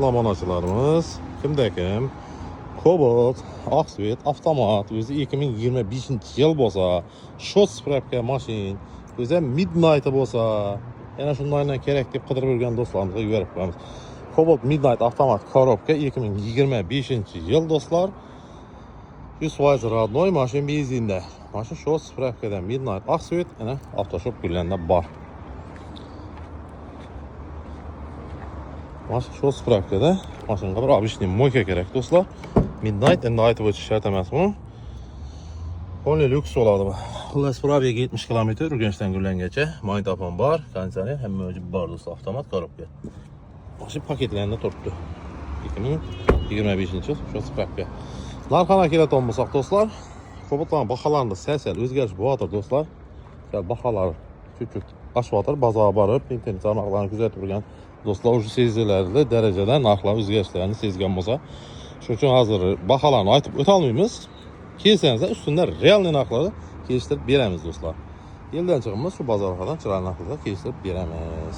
Lamonachilarimiz kimda-kim Cobalt, Oqsvet, avtomat o'zi 2025-yil bo'lsa, shot spravka mashin, o'zi Midnight bo'lsa, yana shundan kerak deb qidirib yurgan do'stlarimizga yuborib qo'yamiz. Cobalt Midnight avtomat korobka 2025-yil do'stlar. 100% родной mashin benzinda. Mashin shot spravkada Midnight Oqsvet, yana avtoshop gullarda bor. Mashin shot spravkada, mashinga bir обычный moyka kerak do'stlar. Midnight endi aytib o'tish shart emas bu. Only lyuks bo'ladi bu. Xullas probega 70 km Urganchdan Gullangacha, magnitofon bor, konditsioner hamma joyi bor do'stlar, avtomat korobka. Mashin paketlarida turibdi. 2025-yil shot spravka. Narxini keladigan bo'lsak do'stlar, Cobaltlarning baholarida sal o'zgarish bo'ladir do'stlar. Baholar chut-chut oshyotir, bozorga borib, internet tarmoqlarini kuzatib turgan do'stlar o'sha sezilarli darajada narxlar o'zgarishlarini sezgan bo'lsa, shuning uchun hozir baholarni aytib o'ta olmaymiz. Kelsangiz ustunda real narxlarni kelishtirib beramiz do'stlar. Yildan chiqimiz shu bozorlardan chiroyli narxlarda kelishtirib beramiz.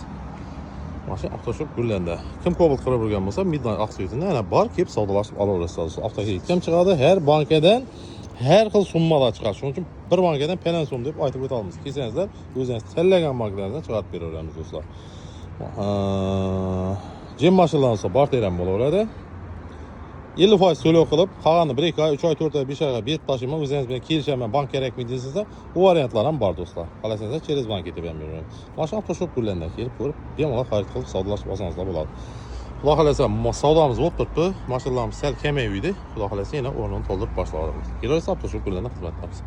Mashin avtoshop Gullanda. Kim Cobalt qilib yurgan bo'lsa, Midnight Oqsvetini yana bor, kelib savdolashib olaverasiz. Avtoga kim chiqadi? Har bankadan har xil summalar chiqadi. Shuning uchun bir bankadan falan so'm deb aytib o'ta olamiz. Kelsangizlar, o'zingiz tanlagan bankalardan chiqarib beraveramiz do'stlar. Jem mashinalar olsa barter ham bo'laveradi. 50% to'lov qilib, qolganini 1-2 oy, 3 oy, 4 oy, 5 oyga bet tashiyman, o'zingiz bilan kelishaman, bank kerakmi deysizda, bu variantlar ham bor do'stlar. Xohlasangiz, через bank ketib ham beraman. Mashina avtoshop Gullandan kelib ko'rib, bemalol xarid qilib savdolashib olsangizlar bo'ladi. Xudo xolasa, savdomiz bo'lib turibdi. Mashinalarimiz sal kamayib edi. Xudo xolasa yana o'rnini to'ldirib boshlaymiz. Kelasiz avtoshop Gullandan xizmatdamiz.